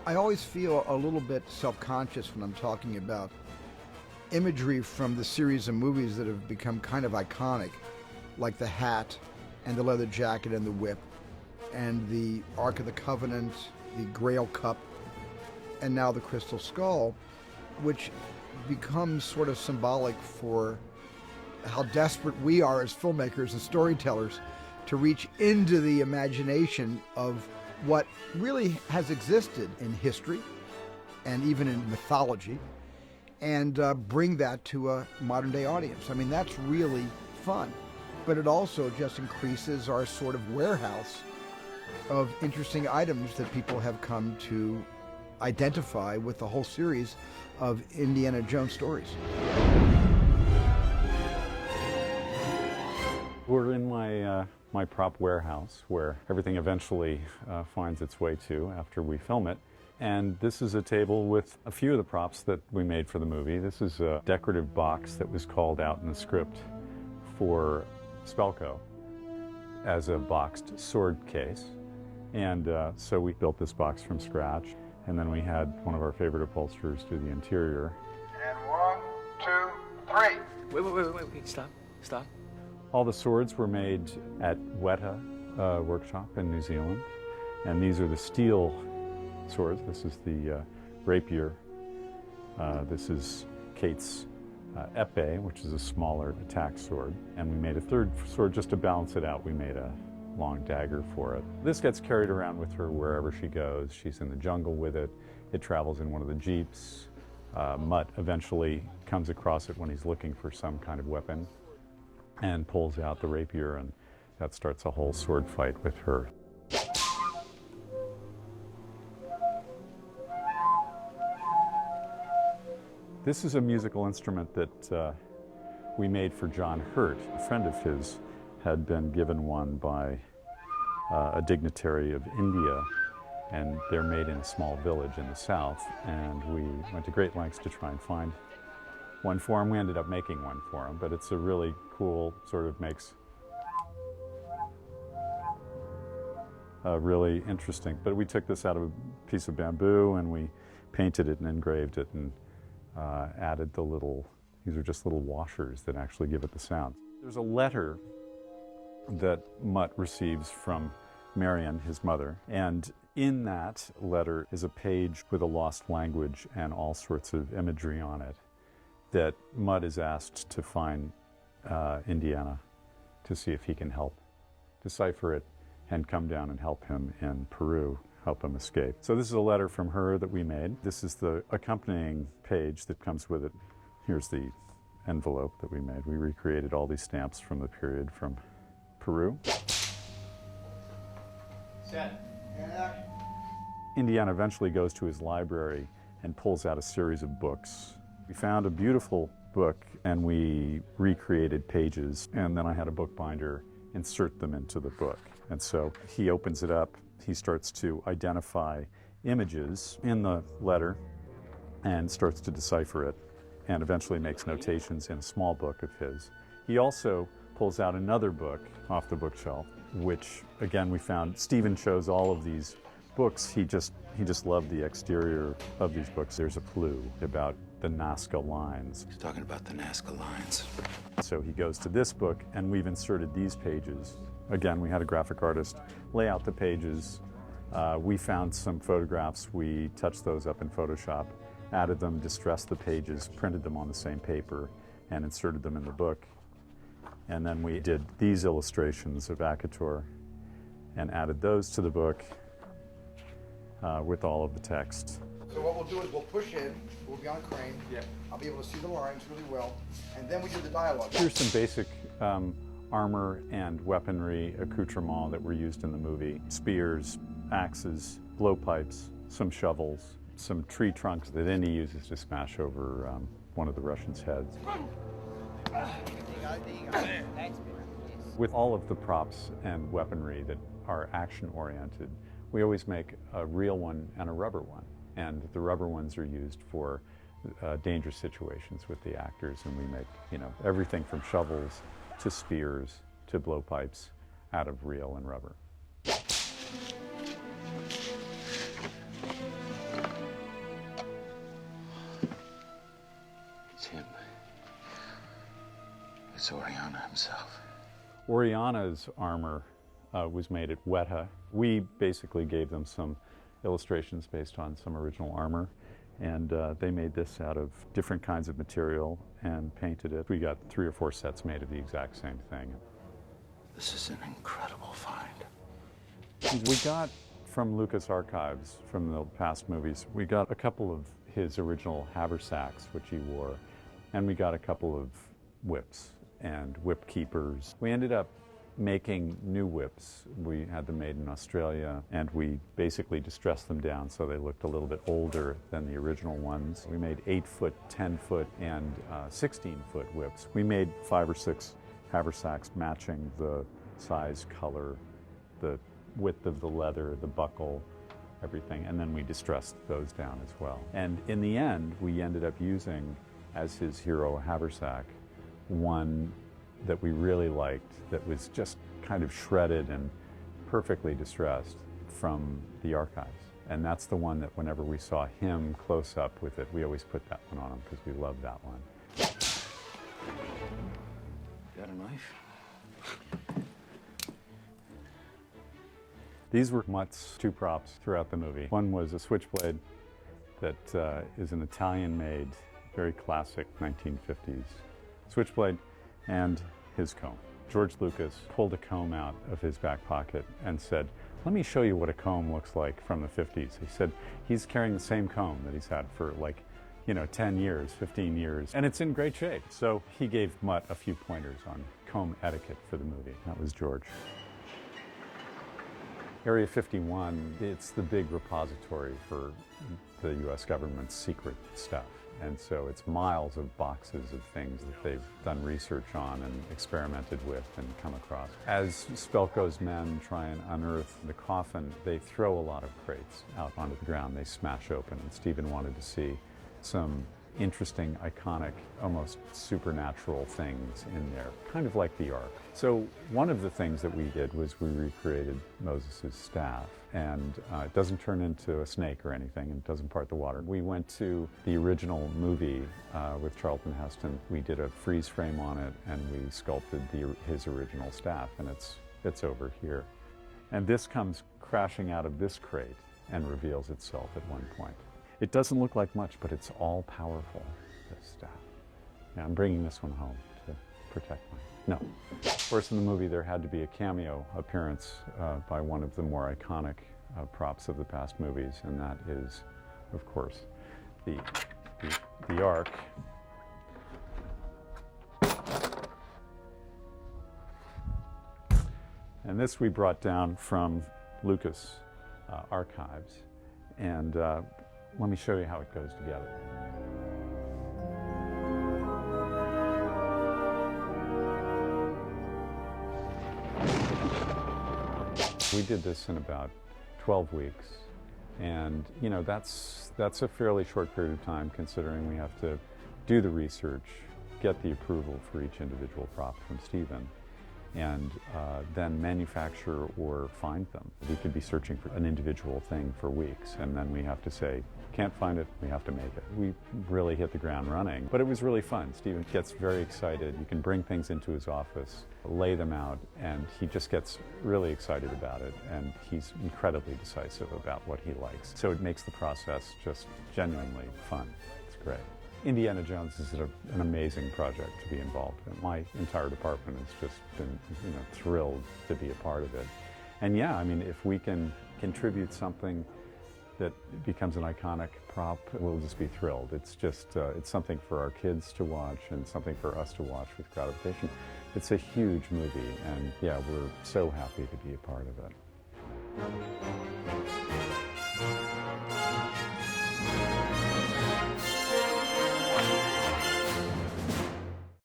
I always feel a little bit self-conscious when I'm talking about imagery from the series of movies that have become kind of iconic, like the hat and the leather jacket and the whip and the Ark of the Covenant, the Grail Cup, and now the Crystal Skull, which becomes sort of symbolic for how desperate we are as filmmakers and storytellers to reach into the imagination of what really has existed in history and even in mythology, and bring that to a modern day audience. I mean, that's really fun, but it also just increases our sort of warehouse of interesting items that people have come to identify with the whole series of Indiana Jones stories. We're in my prop warehouse where everything eventually finds its way to after we film it. And this is a table with a few of the props that we made for the movie. This is a decorative box that was called out in the script for Spelco as a boxed sword case. And so we built this box from scratch. And then we had one of our favorite upholsterers do the interior. And 1, 2, 3. Wait, stop. All the swords were made at Weta workshop in New Zealand. And these are the steel swords. This is the rapier. This is Kate's epee, which is a smaller attack sword. And we made a third sword just to balance it out. We made a long dagger for it. This gets carried around with her wherever she goes. She's in the jungle with it. It travels in one of the jeeps. Mutt eventually comes across it when he's looking for some kind of weapon and pulls out the rapier, and that starts a whole sword fight with her. This is a musical instrument that we made for John Hurt. A friend of his had been given one by a dignitary of India, and they're made in a small village in the south, and we went to great lengths to try and find one for him. We ended up making one for him, but it's a really cool, sort of makes really interesting. But we took this out of a piece of bamboo and we painted it and engraved it and added the little, these are just little washers that actually give it the sound. There's a letter that Mutt receives from Marion, his mother, and in that letter is a page with a lost language and all sorts of imagery on it that Mutt is asked to find Indiana to see if he can help decipher it and come down and help him in Peru, help him escape. So this is a letter from her that we made. This is the accompanying page that comes with it. Here's the envelope that we made. We recreated all these stamps from the period from Peru. Set. Indiana eventually goes to his library and pulls out a series of books. We found a beautiful book and we recreated pages, and then I had a bookbinder insert them into the book. And so he opens it up, he starts to identify images in the letter and starts to decipher it, and eventually makes notations in a small book of his. He also pulls out another book off the bookshelf, which again we found Stephen chose all of these books. He just loved the exterior of these books. There's a clue about the Nazca lines. He's talking about the Nazca lines. So he goes to this book, and we've inserted these pages. Again, we had a graphic artist lay out the pages. We found some photographs. We touched those up in Photoshop, added them, distressed the pages, printed them on the same paper, and inserted them in the book. And then we did these illustrations of Akator and added those to the book with all of the text. So what we'll do is we'll push in, we'll be on a crane, I'll be able to see the lines really well, and then we do the dialogue. Here's some basic armor and weaponry accoutrement that were used in the movie. Spears, axes, blowpipes, some shovels, some tree trunks that Indy uses to smash over one of the Russians' heads. With all of the props and weaponry that are action-oriented, we always make a real one and a rubber one. And the rubber ones are used for dangerous situations with the actors, and we make, everything from shovels to spears to blowpipes out of reel and rubber. Oriana's armor was made at Weta. We basically gave them some illustrations based on some original armor, and they made this out of different kinds of material and painted it. We got 3 or 4 sets made of the exact same thing. This is an incredible find. We got from Lucas Archives, from the past movies, we got a couple of his original haversacks, which he wore, and we got a couple of whips and whip keepers. We ended up making new whips. We had them made in Australia, and we basically distressed them down so they looked a little bit older than the original ones. We made 8-foot, 10-foot, and 16-foot whips. We made 5 or 6 haversacks matching the size, color, the width of the leather, the buckle, everything, and then we distressed those down as well. And in the end, we ended up using, as his hero haversack, one that we really liked that was just kind of shredded and perfectly distressed from the archives. And that's the one that whenever we saw him close up with it, we always put that one on him because we loved that one. Got a knife? These were Mutt's 2 props throughout the movie. One was a switchblade that is an Italian-made, very classic 1950s switchblade, and his comb. George Lucas pulled a comb out of his back pocket and said, "Let me show you what a comb looks like from the 50s. He said he's carrying the same comb that he's had for 10 years, 15 years, and it's in great shape. So he gave Mutt a few pointers on comb etiquette for the movie. That was George. Area 51, it's the big repository for the U.S. government's secret stuff. And so it's miles of boxes of things that they've done research on and experimented with and come across. As Spelko's men try and unearth the coffin, they throw a lot of crates out onto the ground. They smash open, and Stephen wanted to see some interesting, iconic, almost supernatural things in there, kind of like the Ark. So one of the things that we did was we recreated Moses' staff, and it doesn't turn into a snake or anything, and it doesn't part the water. We went to the original movie with Charlton Heston. We did a freeze frame on it, and we sculpted his original staff, and it's over here. And this comes crashing out of this crate and reveals itself at one point. It doesn't look like much, but it's all powerful, this staff. Yeah, I'm bringing this one home to protect mine. No. Of course, in the movie, there had to be a cameo appearance by one of the more iconic props of the past movies, and that is, of course, the Ark. And this we brought down from Lucas Archives, and let me show you how it goes together. We did this in about 12 weeks, and that's a fairly short period of time considering we have to do the research, get the approval for each individual prop from Stephen, and then manufacture or find them. We could be searching for an individual thing for weeks, and then we have to say, can't find it, we have to make it. We really hit the ground running, but it was really fun. Stephen gets very excited. You can bring things into his office, lay them out, and he just gets really excited about it, and he's incredibly decisive about what he likes. So it makes the process just genuinely fun. It's great. Indiana Jones is an amazing project to be involved in. My entire department has just been thrilled to be a part of it. And yeah, I mean, if we can contribute something that becomes an iconic prop, we'll just be thrilled. It's just, it's something for our kids to watch and something for us to watch with gratification. It's a huge movie, and yeah, we're so happy to be a part of it.